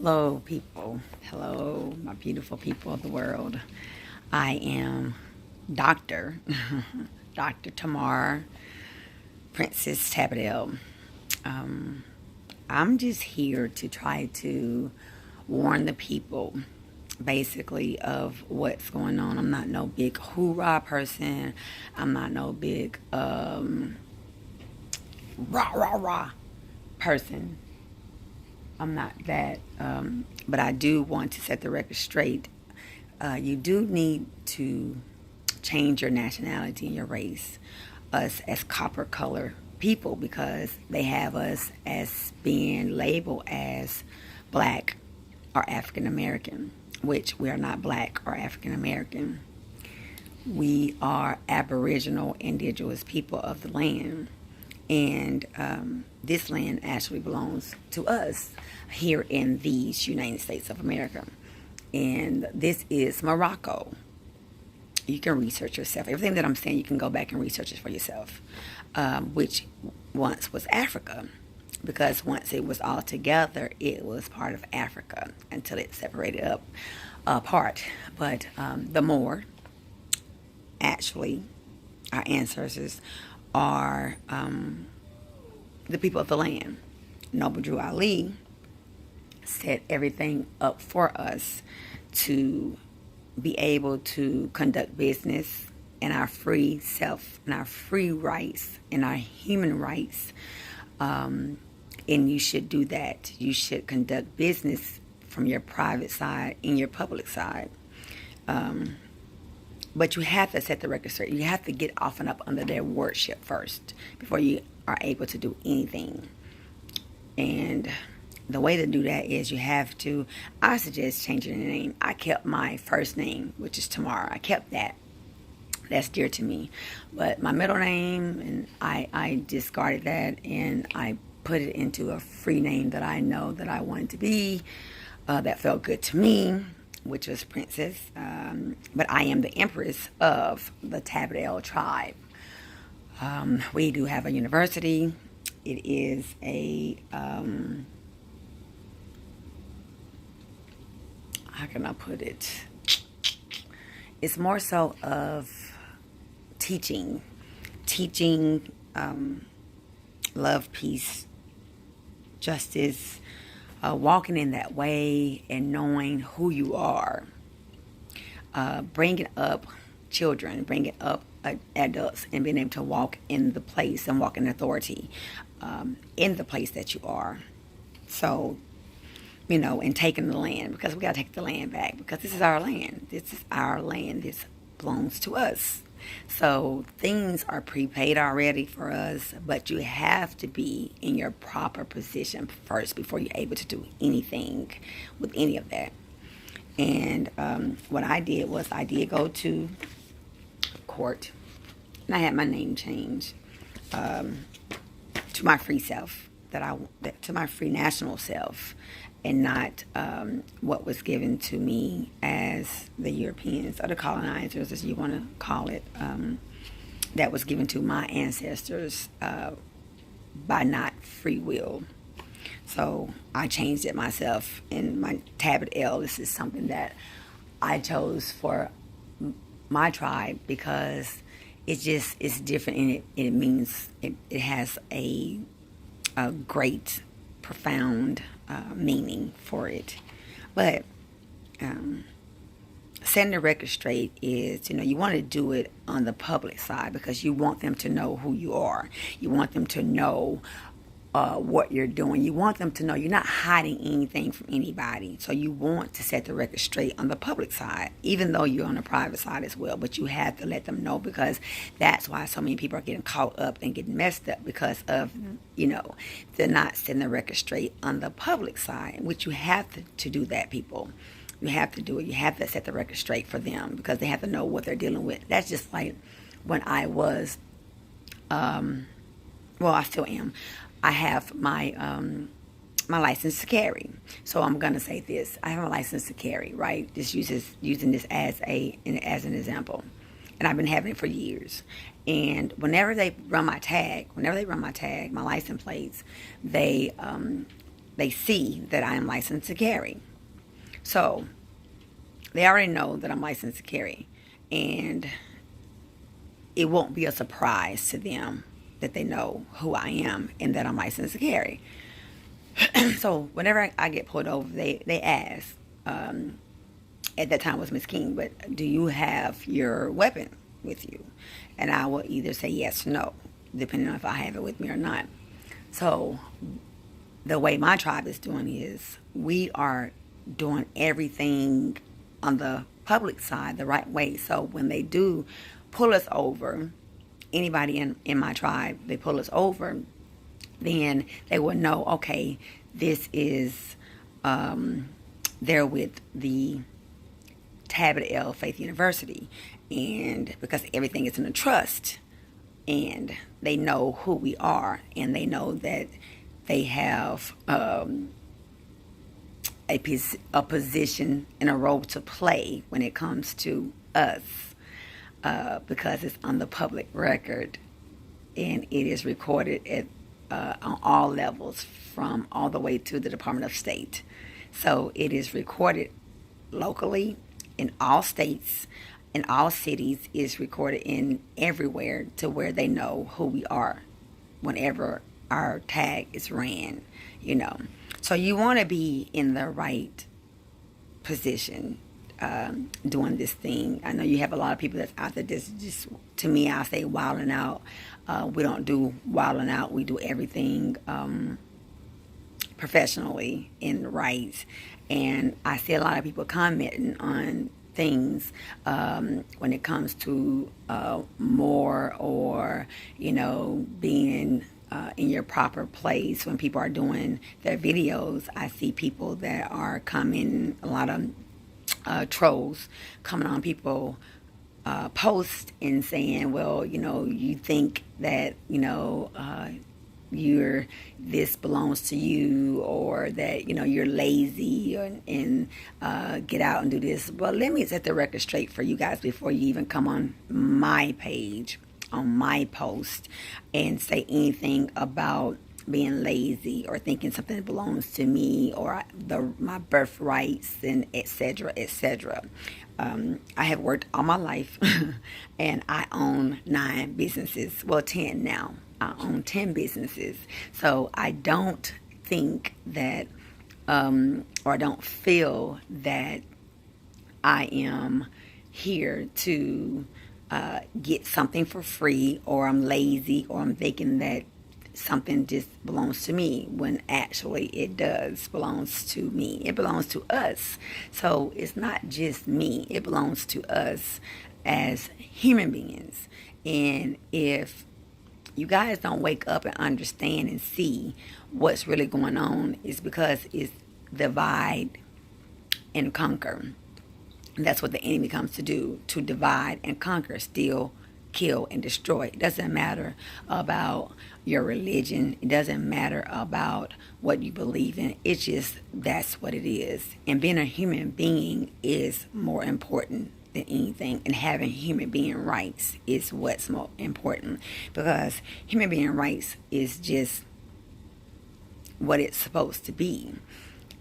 Hello, people. Hello, my beautiful people of the world. I am Dr. Dr. Tamar Princess Tabadell. Um, I'm just here to try to warn the people basically of what's going on. I'm not no big hoorah person. I'm not no big rah rah rah person. I'm not that, but I do want to set the record straight. You do need to change your nationality and your race, us as copper color people, because they have us as being labeled as black or African American, which we are not black or African American. We are Aboriginal indigenous people of the land. And this land actually belongs to us here in these United States of America. And this is Morocco. You can research yourself. Everything that I'm saying, you can go back and research it for yourself, which once was Africa. Because once it was all together, it was part of Africa until it separated up apart. But the more, actually, our ancestors are the people of the land. Noble Drew Ali set everything up for us to be able to conduct business in our free self, and our free rights, and our human rights. And you should do that. You should conduct business from your private side and your public side. But you have to set the record straight. You have to get off and up under their worship first before you are able to do anything. And the way to do that is you have to, I suggest changing the name. I kept my first name, which is Tamar. I kept that. That's dear to me. But my middle name, and I discarded that, and I put it into a free name that I know that I wanted to be, that felt good to me, which was Princess. But I am the Empress of the Tabadell tribe. We do have a university. It is a, how can I put it? It's more so of teaching, love, peace, justice, walking in that way and knowing who you are, bringing up children, bringing up adults, and being able to walk in the place and walk in authority in the place that you are. So, and taking the land, because we got to take the land back, because this is our land. This is our land. This belongs to us. So things are prepaid already for us, but you have to be in your proper position first before you're able to do anything with any of that. And what I did was I did go to court, and I had my name changed to my free self, to my free national self, and not what was given to me as the Europeans or the colonizers, as you want to call it, that was given to my ancestors by not free will. So I changed it myself, and my Tabadell, this is something that I chose for my tribe because it's different, and it means it has a great, profound meaning for it. But setting the record straight is, you want to do it on the public side because you want them to know who you are. You want them to know what you're doing. You want them to know you're not hiding anything from anybody. So you want to set the record straight on the public side, even though you're on the private side as well. But you have to let them know, because that's why so many people are getting caught up and getting messed up, because of, they're not setting the record straight on the public side, which you have to do that, people. You have to do it. You have to set the record straight for them, because they have to know what they're dealing with. That's just like when I was, I still am. I have my my license to carry. So I'm gonna say this: I have a license to carry, right? Just using this as an example, and I've been having it for years. And whenever they run my tag, my license plates, they they see that I am licensed to carry. So they already know that I'm licensed to carry. And it won't be a surprise to them that they know who I am and that I'm licensed to carry. So whenever I get pulled over, they ask, at that time it was Miss King, but do you have your weapon with you? And I will either say yes or no, depending on if I have it with me or not. So the way my tribe is doing is we are doing everything on the public side the right way. So when they do pull us over, anybody in my tribe, they pull us over, then they will know, okay, this is, they're with the Tabitha L. Faith University. And because everything is in a trust, and they know who we are, and they know that they have a position and a role to play when it comes to us, because it's on the public record and it is recorded on all levels, from all the way to the Department of State. So it is recorded locally in all states, in all cities, is recorded in everywhere, to where they know who we are whenever our tag is ran, you know. So you want to be in the right position doing this thing. I know you have a lot of people that's out there just to me, I say wilding out. We don't do wilding out. We do everything professionally and right. And I see a lot of people commenting on things when it comes to more, or, you know, being in your proper place when people are doing their videos. I see people that are coming, a lot of trolls coming on people post and saying, well, you know, you think that, you know, you're, this belongs to you, or that, you know, you're lazy, and get out and do this. Well, let me set the record straight for you guys before you even come on my page, on my post, and say anything about being lazy or thinking something belongs to me, or my birthrights, and etc., etc. I have worked all my life and I own 9 businesses. Well, 10 now. I own 10 businesses. So I don't think that, or I don't feel that I am here to get something for free, or I'm lazy, or I'm thinking that something just belongs to me, when actually it does belongs to me. It belongs to us. So it's not just me. It belongs to us as human beings. And if you guys don't wake up and understand and see what's really going on, is because it's divide and conquer. And that's what the enemy comes to do, to divide and conquer, steal, kill, and destroy. It doesn't matter about your religion. It doesn't matter about what you believe in. It's just, that's what it is. And being a human being is more important than anything. And having human being rights is what's more important, because human being rights is just what it's supposed to be.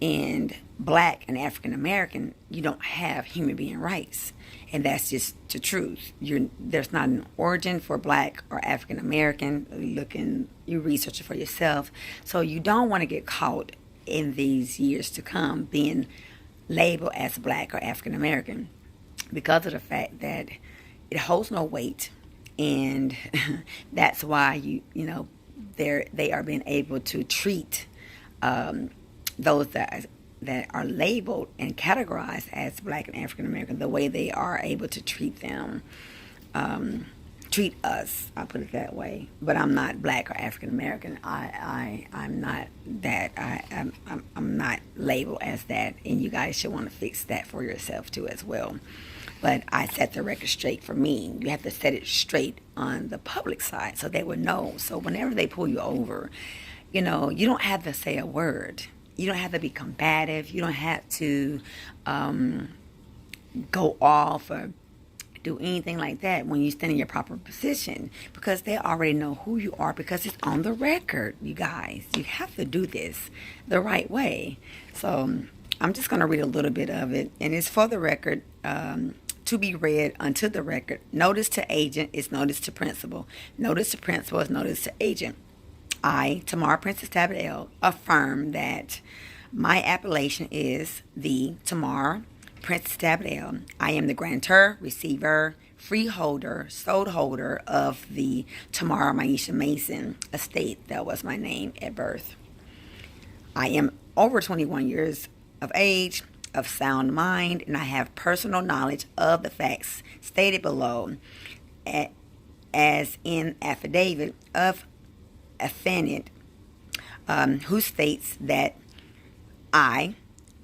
And Black and African American, you don't have human being rights, and that's just the truth. There's not an origin for Black or African American. You research it for yourself. So you don't want to get caught in these years to come being labeled as Black or African American, because of the fact that it holds no weight, and that's why you know they are being able to treat those that are labeled and categorized as Black and African American the way they are able to treat them, treat us. I'll put it that way. But I'm not Black or African American. I'm not that. I'm not labeled as that, and you guys should want to fix that for yourself too as well. But I set the record straight for me. You have to set it straight on the public side so they would know. So whenever they pull you over, you know, you don't have to say a word. You don't have to be combative. You don't have to go off or do anything like that when you stand in your proper position, because they already know who you are, because it's on the record. You guys, you have to do this the right way. So I'm just going to read a little bit of it, and it's for the record, to be read unto the record. Notice to agent is notice to principal. Notice to principal is notice to agent. I, Tamar Princess Tabet El, affirm that my appellation is the Tamar Princess Tabet El. I am the grantor, receiver, freeholder, soldholder of the Tamar Maisha Mason estate. That was my name at birth. I am over 21 years of age, of sound mind, and I have personal knowledge of the facts stated below, as in affidavit of affiant, who states that I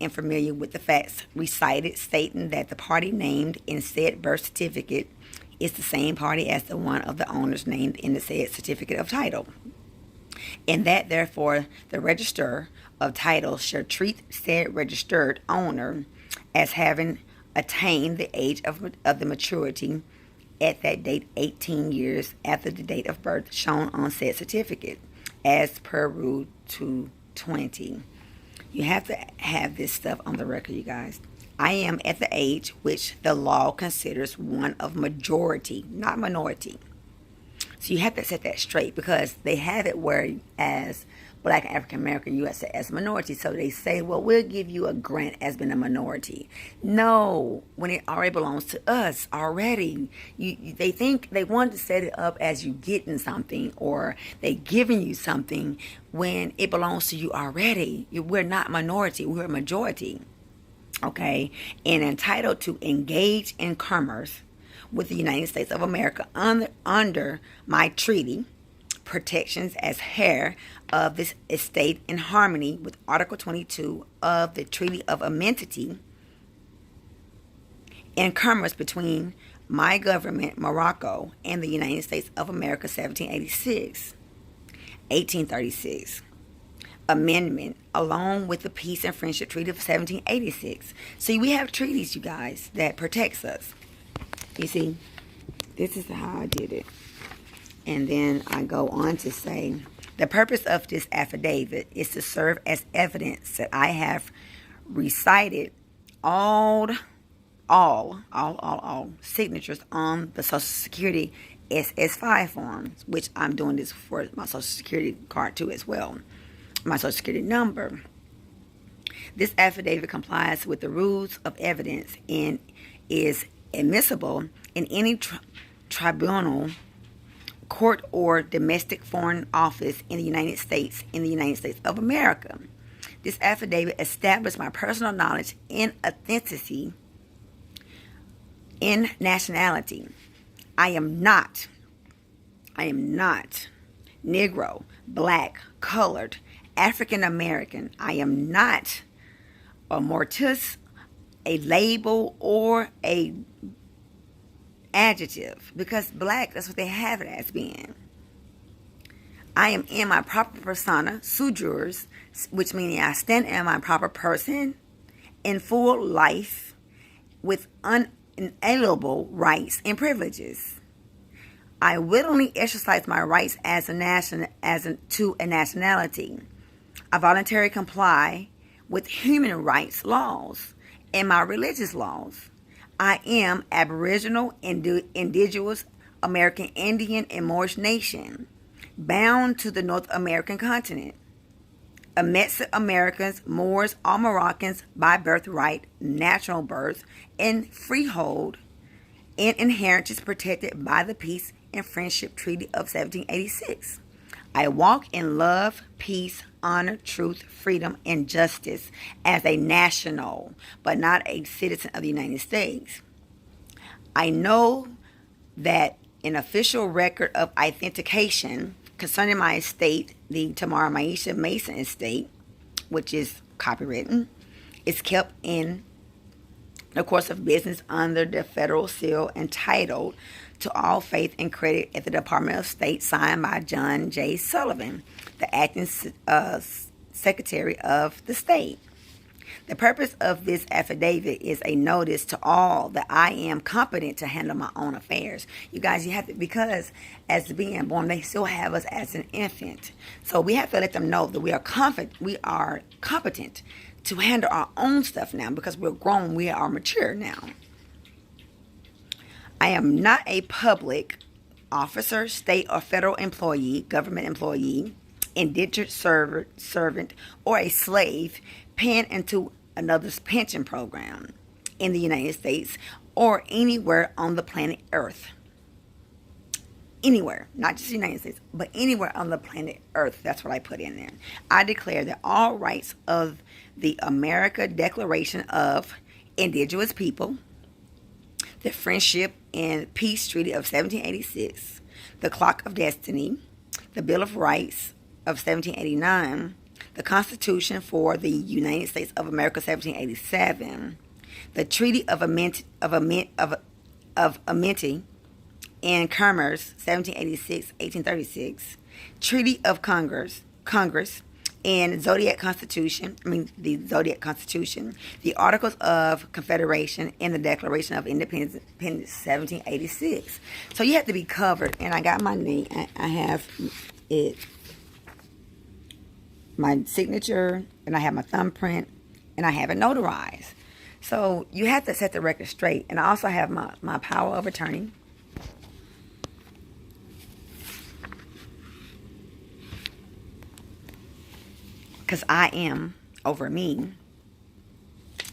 am familiar with the facts recited, stating that the party named in said birth certificate is the same party as the one of the owners named in the said certificate of title, and that therefore the register of title shall treat said registered owner as having attained the age of the maturity at that date 18 years after the date of birth shown on said certificate, as per Rule 220. You have to have this stuff on the record, you guys. I am at the age which the law considers one of majority, not minority. So you have to set that straight, because they have it where as Black and African American, you have to as minority. So they say, well, we'll give you a grant as being a minority. No, when it already belongs to us already. They think they want to set it up as you getting something, or they giving you something when it belongs to you already. We're not minority, we're a majority. Okay, and entitled to engage in commerce with the United States of America under my treaty protections as heir of this estate, in harmony with Article 22 of the Treaty of Amenity and commerce between my government, Morocco, and the United States of America, 1836. Amendment, along with the Peace and Friendship Treaty of 1786. See, we have treaties, you guys, that protects us. You see, this is how I did it. And then I go on to say, the purpose of this affidavit is to serve as evidence that I have recited all signatures on the Social Security SS5 forms, which I'm doing this for my Social Security card too as well, my Social Security number. This affidavit complies with the rules of evidence and is admissible in any tribunal, court, or domestic foreign office in the United States of America. This affidavit established my personal knowledge and authenticity in nationality. I am not Negro, Black, Colored, African American. I am not a mortis, a label, or a adjective, because Black, that's what they have it as being. I am in my proper persona, sui juris, which means I stand in my proper person in full life with unalienable rights and privileges. I willingly exercise my rights to a nationality. I voluntarily comply with human rights laws and my religious laws. I am Aboriginal, Indigenous, American Indian, and Moorish nation, bound to the North American continent. Mexican-Americans, Moors, all Moroccans by birthright, natural birth, and freehold, and inheritance protected by the Peace and Friendship Treaty of 1786. I walk in love, peace, honor, truth, freedom, and justice as a national, but not a citizen of the United States. I know that an official record of authentication concerning my estate, the Tamar Maisha Mason estate, which is copywritten, is kept in the course of business under the federal seal entitled to all faith and credit at the Department of State, signed by John J. Sullivan, the acting Secretary of the State. The purpose of this affidavit is a notice to all that I am competent to handle my own affairs. You guys, you have to, because as being born, they still have us as an infant. So we have to let them know that we are competent to handle our own stuff now, because we're grown, we are mature now. I am not a public officer, state or federal employee, government employee, indentured servant, or a slave paying into another's pension program in the United States or anywhere on the planet Earth. Anywhere, not just the United States, but anywhere on the planet Earth. That's what I put in there. I declare that all rights of the America Declaration of Indigenous People, the Friendship and Peace Treaty of 1786, the Clock of Destiny, the Bill of Rights of 1789, the Constitution for the United States of America 1787, the Treaty of Amity and Commerce 1786-1836, Treaty of Congress, and the Zodiac Constitution, the Articles of Confederation, and the Declaration of Independence 1786. So you have to be covered, and I got my name. I have it, my signature, and I have my thumbprint, and I have it notarized. So you have to set the record straight. And I also have my power of attorney. Because I am over me.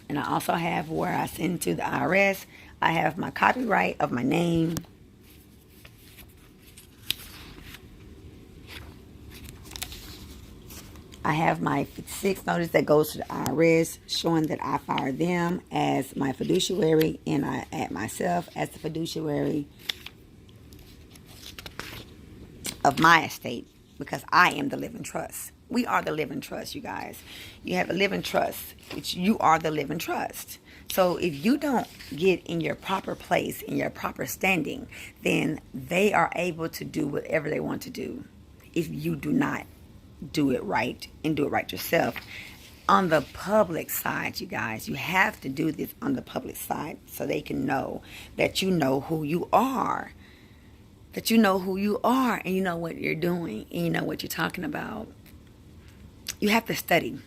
And I also have where I send to the IRS. I have my copyright of my name. I have my 56 notice that goes to the IRS showing that I fired them as my fiduciary, and I add myself as the fiduciary of my estate, because I am the living trust. We are the living trust, you guys. You have a living trust. You are the living trust. So if you don't get in your proper place, in your proper standing, then they are able to do whatever they want to do if you do not do it right and do it right yourself. On the public side, you guys, you have to do this on the public side so they can know that you know who you are. That you know who you are, and you know what you're doing, and you know what you're talking about. You have to study.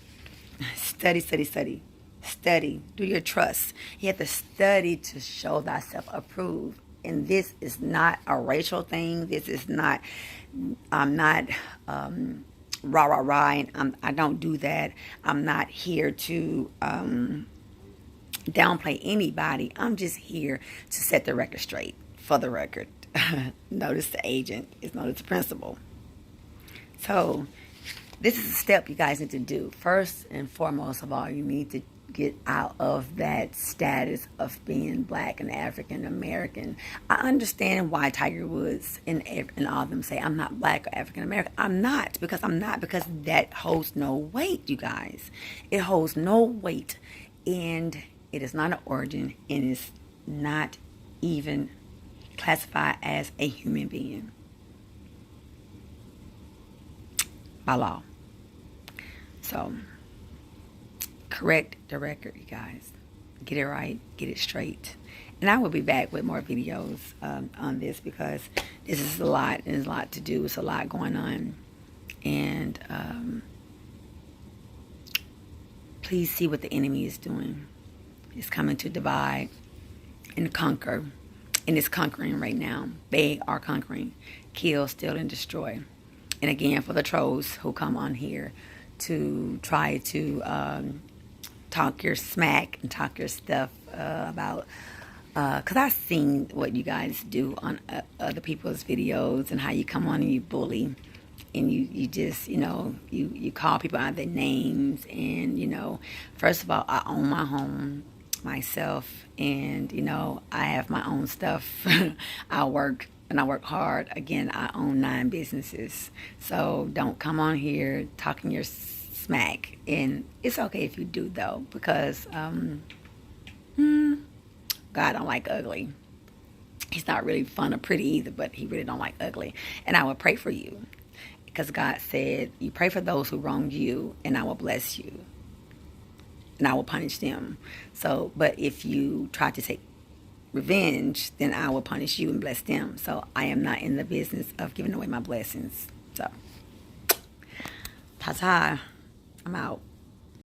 Study. Do your trust. You have to study to show thyself approved. And this is not a racial thing. This is not, I'm not rah. And I don't do that. I'm not here to downplay anybody. I'm just here to set the record straight. For the record. Notice the agent is notice the principal. So this is a step you guys need to do. First and foremost of all, you need to get out of that status of being black and African American. I understand why Tiger Woods and all of them say I'm not black or African American. I'm not, because that holds no weight, you guys. It holds no weight, and it is not an origin, and it's not even classified as a human being by law. So correct the record, you guys. Get it right, get it straight. And I will be back with more videos on this, because this is a lot, and there's a lot to do. It's a lot going on. And please see what the enemy is doing. It's coming to divide and conquer. And it's conquering right now. They are conquering. Kill, steal, and destroy. And again, for the trolls who come on here to try to talk your smack and talk your stuff about... Because I've seen what you guys do on other people's videos, and how you come on and you bully. And you just, you call people out their names. And, first of all, I own my home myself, and I have my own stuff. I work hard. Again, I own 9 businesses, so don't come on here talking your smack. And it's okay if you do, though, because God don't like ugly. He's not really fun or pretty either, but he really don't like ugly. And I will pray for you, because God said you pray for those who wrong you, and I will bless you. and I will punish them. So, but if you try to take revenge, then I will punish you and bless them. So I am not in the business of giving away my blessings. So, ta-ta. I'm out.